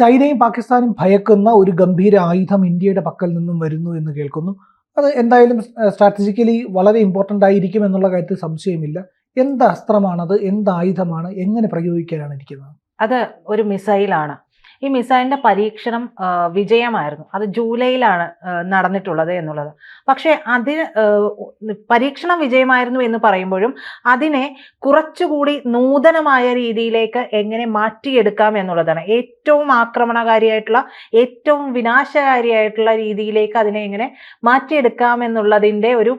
ചൈനയും പാകിസ്ഥാനും ഭയക്കുന്ന ഒരു ഗംഭീര ആയുധം ഇന്ത്യയുടെ പക്കൽ നിന്നും വരുന്നു എന്ന് കേൾക്കുന്നു. അത് എന്തായാലും സ്ട്രാറ്റജിക്കലി വളരെ ഇമ്പോർട്ടൻ്റ് ആയിരിക്കും എന്നുള്ള കാര്യത്തിൽ സംശയമില്ല. എന്ത് അസ്ത്രമാണത്? എന്ത് ആയുധമാണ്? എങ്ങനെ പ്രയോഗിക്കാനാണ് ഇരിക്കുന്നത്? അത് ഒരു മിസൈലാണ്. ഈ മിസൈലിന്റെ പരീക്ഷണം വിജയമായിരുന്നു. അത് ജൂലൈയിലാണ് നടന്നിട്ടുള്ളത് എന്നുള്ളത്. പക്ഷേ അതിന് പരീക്ഷണം വിജയമായിരുന്നു എന്ന് പറയുമ്പോഴും അതിനെ കുറച്ചുകൂടി നൂതനമായ രീതിയിലേക്ക് എങ്ങനെ മാറ്റിയെടുക്കാം എന്നുള്ളതാണ്. ഏറ്റവും ആക്രമണകാരിയായിട്ടുള്ള, ഏറ്റവും വിനാശകാരിയായിട്ടുള്ള രീതിയിലേക്ക് അതിനെ എങ്ങനെ മാറ്റിയെടുക്കാം എന്നുള്ളതിൻ്റെ ഒരു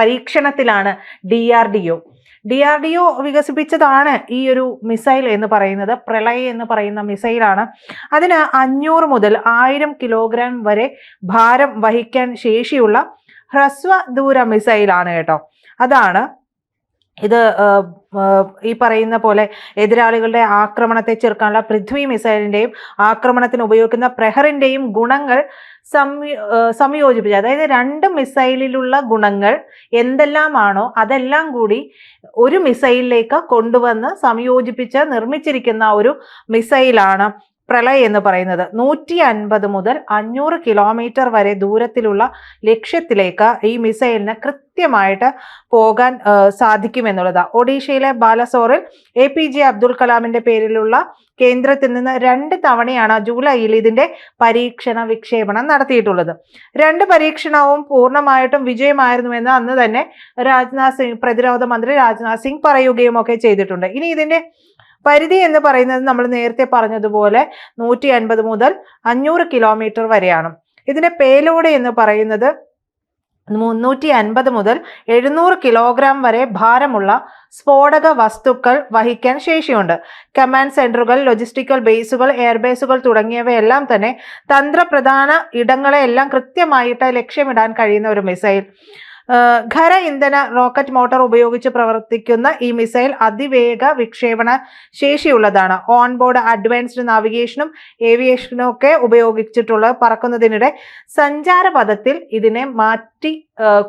പരീക്ഷണത്തിലാണ് DRDO വികസിപ്പിച്ചതാണ് ഈ ഒരു മിസൈൽ എന്ന് പറയുന്നത്. പ്രളയ് എന്ന് പറയുന്ന മിസൈലാണ്. അതിന് 500 മുതൽ 1000 കിലോഗ്രാം വരെ ഭാരം വഹിക്കാൻ ശേഷിയുള്ള ഹ്രസ്വ ദൂര മിസൈലാണ് കേട്ടോ. അതാണ് ഇത്. ഈ പറയുന്ന പോലെ എതിരാളികളുടെ ആക്രമണത്തെ ചെറുക്കാനുള്ള പൃഥ്വി മിസൈലിന്റെയും ആക്രമണത്തിന് ഉപയോഗിക്കുന്ന പ്രഹറിന്റെയും ഗുണങ്ങൾ സംയോജിപ്പിച്ച്, അതായത് രണ്ട് മിസൈലിലുള്ള ഗുണങ്ങൾ എന്തെല്ലാമാണോ അതെല്ലാം കൂടി ഒരു മിസൈലിലേക്ക് കൊണ്ടുവന്ന് സംയോജിപ്പിച്ച് നിർമ്മിച്ചിരിക്കുന്ന ഒരു മിസൈലാണ് പ്രളയ് എന്ന് പറയുന്നത്. 150 മുതൽ 500 കിലോമീറ്റർ വരെ ദൂരത്തിലുള്ള ലക്ഷ്യത്തിലേക്ക് ഈ മിസൈലിന് കൃത്യമായിട്ട് പോകാൻ സാധിക്കുമെന്നുള്ളതാണ്. ഒഡീഷയിലെ ബാലസോറിൽ APJ അബ്ദുൽ കലാമിന്റെ പേരിലുള്ള കേന്ദ്രത്തിൽ നിന്ന് 2 തവണയാണ് ജൂലൈയിൽ ഇതിന്റെ പരീക്ഷണ വിക്ഷേപണം നടത്തിയിട്ടുള്ളത്. 2 പരീക്ഷണവും പൂർണ്ണമായിട്ടും വിജയമായിരുന്നുവെന്ന് അന്ന് തന്നെ രാജ്നാഥ് സിംഗ്, പ്രതിരോധ മന്ത്രി രാജ്നാഥ് സിംഗ് പറയുകയും ഒക്കെ ചെയ്തിട്ടുണ്ട്. ഇനി ഇതിന്റെ പരിധി എന്ന് പറയുന്നത് നമ്മൾ നേരത്തെ പറഞ്ഞതുപോലെ 150 മുതൽ 500 കിലോമീറ്റർ വരെയാണ്. ഇതിന്റെ പേലോഡ് എന്ന് പറയുന്നത് 350 മുതൽ 700 കിലോഗ്രാം വരെ ഭാരമുള്ള സ്ഫോടക വസ്തുക്കൾ വഹിക്കാൻ ശേഷിയുണ്ട്. കമാൻഡ് സെന്ററുകൾ, ലോജിസ്റ്റിക്കൽ ബേസുകൾ, എയർബേസുകൾ തുടങ്ങിയവയെല്ലാം തന്നെ തന്ത്രപ്രധാന ഇടങ്ങളെല്ലാം കൃത്യമായിട്ട് ലക്ഷ്യമിടാൻ കഴിയുന്ന ഒരു മിസൈൽ. ഖര ഇന്ധന റോക്കറ്റ് മോട്ടോർ ഉപയോഗിച്ച് പ്രവർത്തിക്കുന്ന ഈ മിസൈൽ അതിവേഗ വിക്ഷേപണ ശേഷിയുള്ളതാണ്. ഓൺബോർഡ് അഡ്വാൻസ്ഡ് നാവിഗേഷനും ഏവിയേഷനും ഒക്കെ ഉപയോഗിച്ചിട്ടുള്ള പറക്കുന്നതിനിടെ സഞ്ചാരപഥത്തിൽ ഇതിനെ മാറ്റി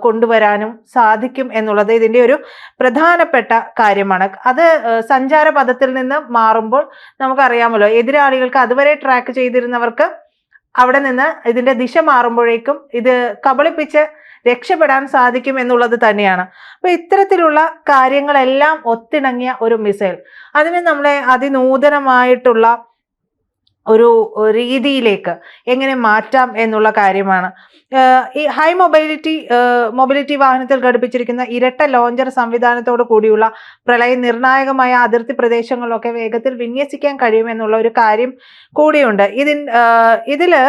കൊണ്ടുവരാനും സാധിക്കും എന്നുള്ളത് ഇതിൻ്റെ ഒരു പ്രധാനപ്പെട്ട കാര്യമാണ്. അത് സഞ്ചാരപഥത്തിൽ നിന്ന് മാറുമ്പോൾ നമുക്കറിയാമല്ലോ, എതിരാളികൾക്ക് അതുവരെ ട്രാക്ക് ചെയ്തിരുന്നവർക്ക് അവിടെ നിന്ന് ഇതിന്റെ ദിശ മാറുമ്പോഴേക്കും ഇത് കബളിപ്പിച്ച് രക്ഷപ്പെടാൻ സാധിക്കും എന്നുള്ളത് തന്നെയാണ്. അപ്പൊ ഇത്തരത്തിലുള്ള കാര്യങ്ങളെല്ലാം ഒത്തിണങ്ങിയ ഒരു മിസൈൽ, അതിനെ നമ്മളെ അതിനൂതനമായിട്ടുള്ള ഒരു രീതിയിലേക്ക് എങ്ങനെ മാറ്റാം എന്നുള്ള കാര്യമാണ്. ഈ ഹൈ മൊബിലിറ്റി വാഹനത്തിൽ ഘടിപ്പിച്ചിരിക്കുന്ന ഇരട്ട ലോഞ്ചർ സംവിധാനത്തോട് കൂടിയുള്ള പ്രളയ നിർണായകമായ അതിർത്തി പ്രദേശങ്ങളിലൊക്കെ വേഗത്തിൽ വിന്യസിക്കാൻ കഴിയുമെന്നുള്ള ഒരു കാര്യം കൂടിയുണ്ട്. ഇതില്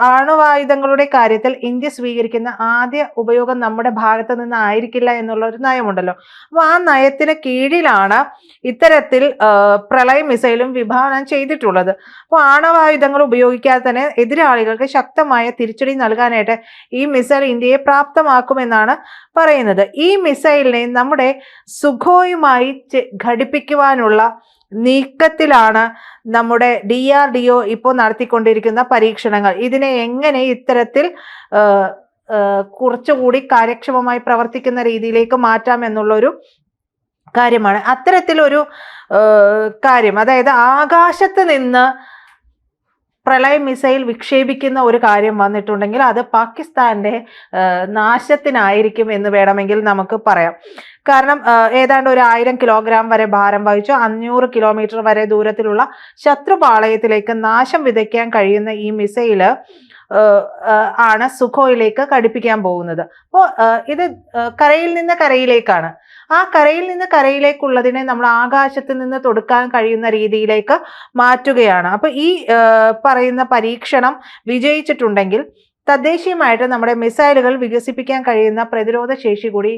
ആണവായുധങ്ങളുടെ കാര്യത്തിൽ ഇന്ത്യ സ്വീകരിക്കുന്ന ആദ്യ ഉപയോഗം നമ്മുടെ ഭാഗത്ത് നിന്ന് ആയിരിക്കില്ല എന്നുള്ള ഒരു നയമുണ്ടല്ലോ. അപ്പോൾ ആ നയത്തിന് കീഴിലാണ് ഇത്തരത്തിൽ പ്രളയ മിസൈലും വിഭാവനം ചെയ്തിട്ടുള്ളത്. അപ്പോൾ ആണവായുധങ്ങൾ ഉപയോഗിക്കാതെ തന്നെ എതിരാളികൾക്ക് ശക്തമായ തിരിച്ചടി നൽകാനായിട്ട് ഈ മിസൈൽ ഇന്ത്യയെ പ്രാപ്തമാക്കുമെന്നാണ് പറയുന്നത്. ഈ മിസൈലിനെ നമ്മുടെ സുഖോയുമായി ഘടിപ്പിക്കുവാനുള്ള നീക്കത്തിലാണ് നമ്മുടെ DRDO ഇപ്പോൾ നടത്തിക്കൊണ്ടിരിക്കുന്ന പരീക്ഷണങ്ങൾ. ഇതിനെ എങ്ങനെ ഇത്തരത്തിൽ കുറച്ചുകൂടി കാര്യക്ഷമമായി പ്രവർത്തിക്കുന്ന രീതിയിലേക്ക് മാറ്റാം എന്നുള്ളൊരു കാര്യമാണ്. അത്തരത്തിലൊരു കാര്യം, അതായത് ആകാശത്ത് നിന്ന് പ്രളയ മിസൈൽ വിക്ഷേപിക്കുന്ന ഒരു കാര്യം വന്നിട്ടുണ്ടെങ്കിൽ അത് പാകിസ്ഥാന്റെ നാശത്തിനായിരിക്കും എന്ന് വേണമെങ്കിൽ നമുക്ക് പറയാം. കാരണം ഏതാണ്ട് ഒരു 1000 കിലോഗ്രാം വരെ ഭാരം വഹിച്ചു 500 കിലോമീറ്റർ വരെ ദൂരത്തിലുള്ള ശത്രുപാളയത്തിലേക്ക് നാശം വിതയ്ക്കാൻ കഴിയുന്ന ഈ മിസൈല് ആണ് സുഖോയിലേക്ക് ഘടിപ്പിക്കാൻ പോകുന്നത്. അപ്പോൾ ഇത് കരയിൽ നിന്ന് കരയിലേക്കാണ്. ആ കരയിൽ നിന്ന് കരയിലേക്കുള്ളതിനെ നമ്മൾ ആകാശത്ത് നിന്ന് തൊടുക്കാൻ കഴിയുന്ന രീതിയിലേക്ക് മാറ്റുകയാണ്. അപ്പൊ ഈ പറയുന്ന പരീക്ഷണം വിജയിച്ചിട്ടുണ്ടെങ്കിൽ തദ്ദേശീയമായിട്ട് നമ്മുടെ മിസൈലുകൾ വികസിപ്പിക്കാൻ കഴിയുന്ന പ്രതിരോധ ശേഷി കൂടി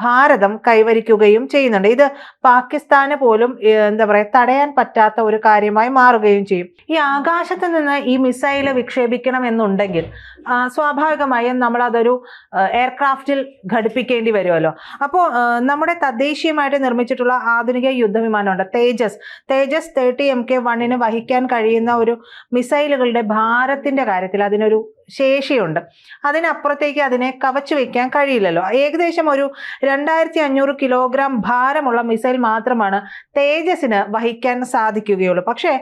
ഭാരതം കൈവരിക്കുകയും ചെയ്യുന്നുണ്ട്. ഇത് പാകിസ്ഥാന് പോലും തടയാൻ പറ്റാത്ത ഒരു കാര്യമായി മാറുകയും ചെയ്യും. ഈ ആകാശത്ത് നിന്ന് ഈ മിസൈൽ വിക്ഷേപിക്കണം എന്നുണ്ടെങ്കിൽ സ്വാഭാവികമായും നമ്മൾ അതൊരു എയർക്രാഫ്റ്റിൽ ഘടിപ്പിക്കേണ്ടി വരുമല്ലോ. അപ്പോൾ നമ്മുടെ തദ്ദേശീയമായിട്ട് നിർമ്മിച്ചിട്ടുള്ള ആധുനിക യുദ്ധവിമാനമുണ്ട്, തേജസ് 30 MK-1 വഹിക്കാൻ കഴിയുന്ന ഒരു മിസൈലുകളുടെ ഭാരത്തിന്റെ കാര്യത്തിൽ അതിനൊരു ശേഷിയുണ്ട്. അതിനപ്പുറത്തേക്ക് അതിനെ കവച്ചു വെക്കാൻ കഴിയില്ലല്ലോ. ഏകദേശം ഒരു 2500 കിലോഗ്രാം ഭാരമുള്ള മിസൈൽ മാത്രമാണ് തേജസിന് വഹിക്കാൻ സാധിക്കുകയുള്ളൂ. പക്ഷേ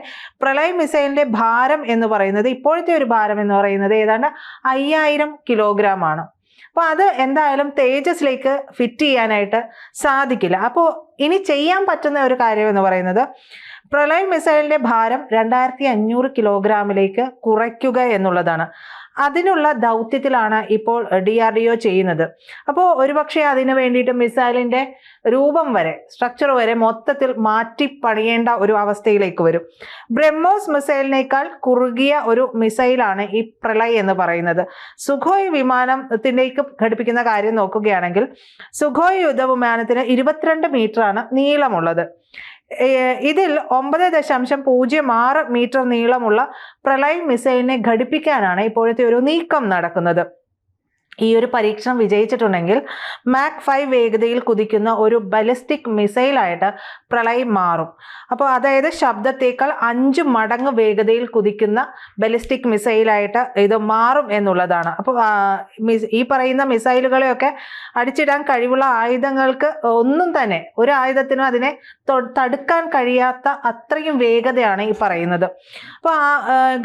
പ്രളയ് മിസൈലിന്റെ ഭാരം എന്ന് പറയുന്നത്, ഇപ്പോഴത്തെ ഒരു ഭാരം എന്ന് പറയുന്നത് ഏതാണ്ട് 5000 കിലോഗ്രാം ആണ്. അപ്പോൾ അത് എന്തായാലും തേജസിലേക്ക് ഫിറ്റ് ചെയ്യാനായിട്ട് സാധിക്കില്ല. അപ്പോൾ ഇനി ചെയ്യാൻ പറ്റുന്ന ഒരു കാര്യം എന്ന് പറയുന്നത് പ്രളയ് മിസൈലിന്റെ ഭാരം 2500 കിലോഗ്രാമിലേക്ക് കുറയ്ക്കുക എന്നുള്ളതാണ്. അതിനുള്ള ദൗത്യത്തിലാണ് ഇപ്പോൾ DRDO ചെയ്യുന്നത്. അപ്പോൾ ഒരുപക്ഷെ അതിന് വേണ്ടിയിട്ട് മിസൈലിന്റെ രൂപം വരെ, സ്ട്രക്ചർ വരെ മൊത്തത്തിൽ മാറ്റി പണിയേണ്ട ഒരു അവസ്ഥയിലേക്ക് വരും. ബ്രഹ്മോസ് മിസൈലിനേക്കാൾ കുറുകിയ ഒരു മിസൈലാണ് ഈ പ്രളയ് എന്ന് പറയുന്നത്. സുഖോയ് വിമാനത്തിലേക്ക് ഘടിപ്പിക്കുന്ന കാര്യം നോക്കുകയാണെങ്കിൽ സുഖോയ് യുദ്ധവിമാനത്തിന് 22 മീറ്ററാണ് നീളമുള്ളത്. ഇതിൽ 9.06 മീറ്റർ നീളമുള്ള പ്രളയ് മിസൈലിനെ ഘടിപ്പിക്കാനാണ് ഇപ്പോഴത്തെ ഒരു നീക്കം നടക്കുന്നത്. ഈ ഒരു പരീക്ഷണം വിജയിച്ചിട്ടുണ്ടെങ്കിൽ മാക് 5 വേഗതയിൽ കുതിക്കുന്ന ഒരു ബലിസ്റ്റിക് മിസൈലായിട്ട് പ്രളയ് മാറും. അപ്പോൾ അതായത് ശബ്ദത്തേക്കാൾ 5 മടങ്ങ് വേഗതയിൽ കുതിക്കുന്ന ബലിസ്റ്റിക് മിസൈലായിട്ട് ഇത് മാറും എന്നുള്ളതാണ്. അപ്പോൾ ഈ പറയുന്ന മിസൈലുകളെയൊക്കെ അടിച്ചിടാൻ കഴിവുള്ള ആയുധങ്ങൾക്ക് ഒന്നും തന്നെ, ഒരു ആയുധത്തിനും അതിനെ തടുക്കാൻ കഴിയാത്ത അത്രയും വേഗതയാണ് ഈ പറയുന്നത്. അപ്പോൾ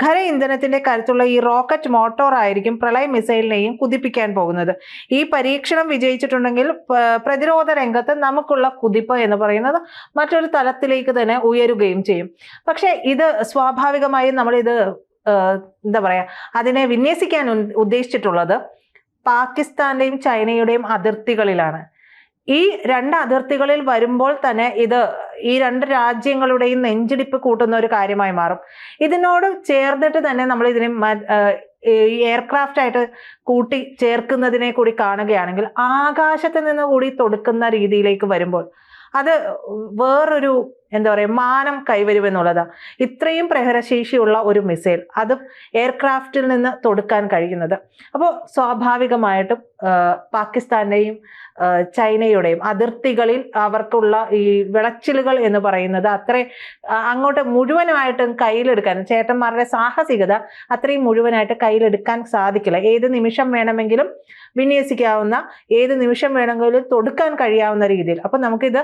ഖര ഇന്ധനത്തിന്റെ കരുത്തുള്ള ഈ റോക്കറ്റ് മോട്ടോർ ആയിരിക്കും പ്രളയ് മിസൈലിനെയും കുതിപ്പിക്കാൻ പോകുന്നത്. ഈ പരീക്ഷണം വിജയിച്ചിട്ടുണ്ടെങ്കിൽ പ്രതിരോധ രംഗത്ത് നമുക്കുള്ള കുതിപ്പ് എന്ന് പറയുന്നത് മറ്റൊരു തലത്തിലേക്ക് തന്നെ ഉയരുകയും ചെയ്യും. പക്ഷെ ഇത് സ്വാഭാവികമായും നമ്മളിത് എന്താ പറയാ, അതിനെ വിന്യസിക്കാൻ ഉദ്ദേശിച്ചിട്ടുള്ളത് പാകിസ്ഥാന്റെയും ചൈനയുടെയും അതിർത്തികളിലാണ്. ഈ 2 അതിർത്തികളിൽ വരുമ്പോൾ തന്നെ ഇത് ഈ 2 രാജ്യങ്ങളുടെയും നെഞ്ചിടിപ്പ് കൂട്ടുന്ന ഒരു കാര്യമായി മാറും. ഇതിനോട് ചേർന്നിട്ട് തന്നെ നമ്മൾ ഇതിനെ എയർക്രാഫ്റ്റ് ആയിട്ട് കൂട്ടി ചേർക്കുന്നതിനെ കൂടി കാണുകയാണെങ്കിൽ ആകാശത്ത് നിന്ന് കൂടി തൊടുക്കുന്ന രീതിയിലേക്ക് വരുമ്പോൾ അത് വേറൊരു എന്താ പറയുക, മാനം കൈവരുമെന്നുള്ളതാണ്. ഇത്രയും പ്രഹരശേഷിയുള്ള ഒരു മിസൈൽ, അതും എയർക്രാഫ്റ്റിൽ നിന്ന് തൊടുക്കാൻ കഴിയുന്നത്. അപ്പോൾ സ്വാഭാവികമായിട്ടും പാകിസ്ഥാന്റെയും ചൈനയുടെയും അതിർത്തികളിൽ അവർക്കുള്ള ഈ വിളച്ചിലുകൾ എന്ന് പറയുന്നത് അങ്ങോട്ട് മുഴുവനായിട്ടും കയ്യിലെടുക്കാൻ, ചേട്ടന്മാരുടെ സാഹസികത അത്രയും മുഴുവനായിട്ട് കയ്യിലെടുക്കാൻ സാധിക്കില്ല. ഏത് നിമിഷം വേണമെങ്കിലും വിന്യസിക്കാവുന്ന, ഏത് നിമിഷം വേണമെങ്കിലും തൊടുക്കാൻ കഴിയാവുന്ന രീതിയിൽ. അപ്പൊ നമുക്കിത്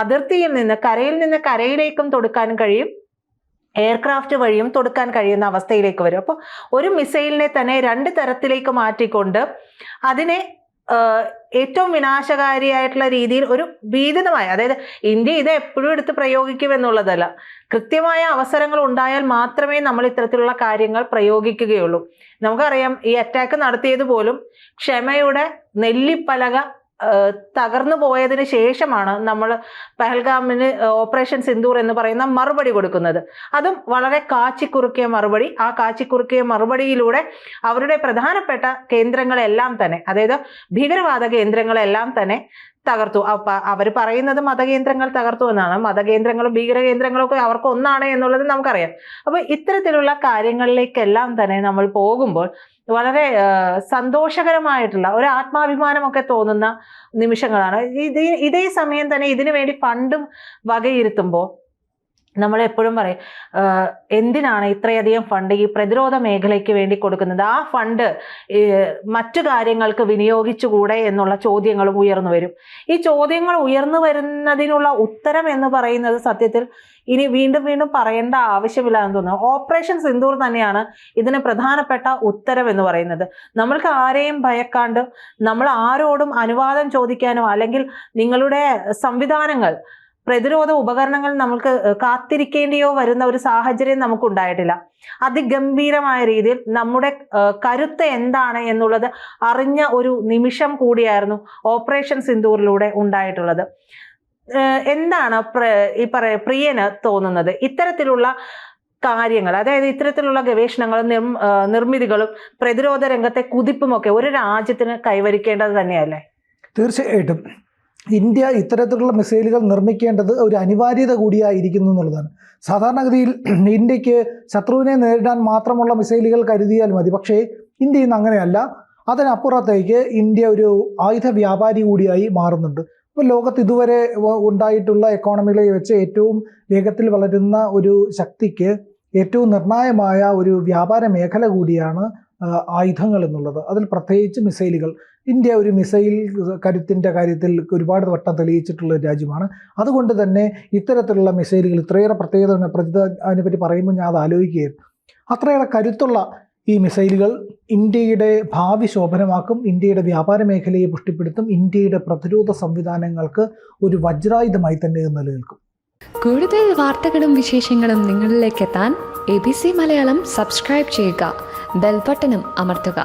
അതിർത്തിയിൽ നിന്ന്, കരയിൽ നിന്ന് കരയിലേക്കും തൊടുക്കാനും കഴിയും, എയർക്രാഫ്റ്റ് വഴിയും തൊടുക്കാൻ കഴിയുന്ന അവസ്ഥയിലേക്ക് വരും. അപ്പോൾ ഒരു മിസൈലിനെ തന്നെ 2 തരത്തിലേക്ക് മാറ്റിക്കൊണ്ട് അതിനെ ഏറ്റവും വിനാശകാരിയായിട്ടുള്ള രീതിയിൽ ഒരു ഭീതിതമായ, അതായത് ഇന്ത്യ ഇത് എപ്പോഴും എടുത്ത് പ്രയോഗിക്കും എന്നുള്ളതല്ല, കൃത്യമായ അവസരങ്ങൾ ഉണ്ടായാൽ മാത്രമേ നമ്മൾ ഇത്തരത്തിലുള്ള കാര്യങ്ങൾ പ്രയോഗിക്കുകയുള്ളൂ. നമുക്കറിയാം, ഈ അറ്റാക്ക് നടത്തിയത് പോലും ക്ഷമയുടെ നെല്ലിപ്പലക തകർന്നു പോയതിന് ശേഷമാണ് നമ്മൾ പഹൽഗാമിന് ഓപ്പറേഷൻ സിന്ദൂർ എന്ന് പറയുന്ന മറുപടി കൊടുക്കുന്നത്. അതും വളരെ കാച്ചിക്കുറുക്കിയ മറുപടി. ആ കാച്ചിക്കുറുക്കിയ മറുപടിയിലൂടെ അവരുടെ പ്രധാനപ്പെട്ട കേന്ദ്രങ്ങളെല്ലാം തന്നെ, അതായത് ഭീകരവാദ കേന്ദ്രങ്ങളെല്ലാം തന്നെ തകർത്തു. അവർ പറയുന്നത് മതകേന്ദ്രങ്ങൾ തകർത്തു എന്നാണ്. മതകേന്ദ്രങ്ങളും ഭീകരകേന്ദ്രങ്ങളും ഒക്കെ അവർക്ക് ഒന്നാണ് എന്നുള്ളത് നമുക്കറിയാം. അപ്പൊ ഇത്തരത്തിലുള്ള കാര്യങ്ങളിലേക്കെല്ലാം തന്നെ നമ്മൾ പോകുമ്പോൾ വളരെ സന്തോഷകരമായിട്ടുള്ള ഒരു ആത്മാഭിമാനമൊക്കെ തോന്നുന്ന നിമിഷങ്ങളാണ്. ഇതേ സമയം തന്നെ ഇതിനു വേണ്ടി ഫണ്ടും വകയിരുത്തുമ്പോൾ നമ്മൾ എപ്പോഴും പറയും, എന്തിനാണ് ഇത്രയധികം ഫണ്ട് ഈ പ്രതിരോധ മേഖലയ്ക്ക് വേണ്ടി കൊടുക്കുന്നത്? ആ ഫണ്ട് മറ്റു കാര്യങ്ങൾക്ക് വിനിയോഗിച്ചുകൂടെ എന്നുള്ള ചോദ്യങ്ങളും ഉയർന്നു വരും. ഈ ചോദ്യങ്ങൾ ഉയർന്നു വരുന്നതിനുള്ള ഉത്തരം എന്ന് പറയുന്നത് സത്യത്തിൽ ഇനി വീണ്ടും വീണ്ടും പറയേണ്ട ആവശ്യമില്ല എന്ന് തോന്നുന്നു. ഓപ്പറേഷൻ സിന്ദൂർ തന്നെയാണ് ഇതിന് പ്രധാനപ്പെട്ട ഉത്തരം എന്ന് പറയുന്നത്. നമ്മൾക്ക് ആരെയും ഭയക്കാണ്ട്, നമ്മൾ ആരോടും അനുവാദം ചോദിക്കാനോ അല്ലെങ്കിൽ നിങ്ങളുടെ സംവിധാനങ്ങൾ, പ്രതിരോധ ഉപകരണങ്ങൾ നമുക്ക് കാത്തിരിക്കേണ്ടിയോ വരുന്ന ഒരു സാഹചര്യം നമുക്കുണ്ടായിട്ടില്ല. അതിഗംഭീരമായ രീതിയിൽ നമ്മുടെ കരുത്ത് എന്താണ് എന്നുള്ളത് അറിഞ്ഞ ഒരു നിമിഷം കൂടിയായിരുന്നു ഓപ്പറേഷൻ സിന്ദൂറിലൂടെ ഉണ്ടായിട്ടുള്ളത്. എന്താണ് പ്രിയന് തോന്നുന്നത് ഇത്തരത്തിലുള്ള കാര്യങ്ങൾ, അതായത് ഇത്തരത്തിലുള്ള ഗവേഷണങ്ങളും നിർമ്മിതികളും പ്രതിരോധ രംഗത്തെ കുതിപ്പുമൊക്കെ ഒരു രാജ്യത്തിന് കൈവരിക്കേണ്ടത് തന്നെയല്ലേ? തീർച്ചയായിട്ടും ഇന്ത്യ ഇത്തരത്തിലുള്ള മിസൈലുകൾ നിർമ്മിക്കേണ്ടത് ഒരു അനിവാര്യത കൂടിയായിരിക്കുന്നു എന്നുള്ളതാണ്. സാധാരണഗതിയിൽ ഇന്ത്യക്ക് ശത്രുവിനെ നേരിടാൻ മാത്രമുള്ള മിസൈലുകൾ കരുതിയാൽ മതി. പക്ഷേ ഇന്ത്യ ഇന്ന് അങ്ങനെയല്ല. അതിനപ്പുറത്തേക്ക് ഇന്ത്യ ഒരു ആയുധ വ്യാപാരി കൂടിയായി മാറുന്നുണ്ട്. അപ്പോൾ ലോകത്ത് ഇതുവരെ ഉണ്ടായിട്ടുള്ള എക്കോണമികളെ വെച്ച് ഏറ്റവും വേഗത്തിൽ വളരുന്ന ഒരു ശക്തിക്ക് ഏറ്റവും നിർണായകമായ ഒരു വ്യാപാര മേഖല കൂടിയാണ് ആയുധങ്ങൾ എന്നുള്ളത്. അതിൽ പ്രത്യേകിച്ച് മിസൈലുകൾ. ഇന്ത്യ ഒരു മിസൈൽ കരുത്തിൻ്റെ കാര്യത്തിൽ ഒരുപാട് വട്ടം തെളിയിച്ചിട്ടുള്ള ഒരു രാജ്യമാണ്. അതുകൊണ്ട് തന്നെ ഇത്തരത്തിലുള്ള മിസൈലുകൾ ഇത്രയേറെ പ്രത്യേകത അതിനെപ്പറ്റി പറയുമ്പോൾ ഞാൻ അത് ആലോചിക്കുകയായിരുന്നു. അത്രയേറെ കരുത്തുള്ള ഈ മിസൈലുകൾ ഇന്ത്യയുടെ ഭാവി ശോഭനമാക്കും, ഇന്ത്യയുടെ വ്യാപാര മേഖലയെ പുഷ്ടിപ്പെടുത്തും, ഇന്ത്യയുടെ പ്രതിരോധ സംവിധാനങ്ങൾക്ക് ഒരു വജ്രായുധമായി തന്നെ നിലനിൽക്കും. കൂടുതൽ വാർത്തകളും വിശേഷങ്ങളും നിങ്ങളിലേക്ക് എത്താൻ ABC മലയാളം സബ്സ്ക്രൈബ് ചെയ്യുക, ബെൽ ബട്ടണും അമർത്തുക.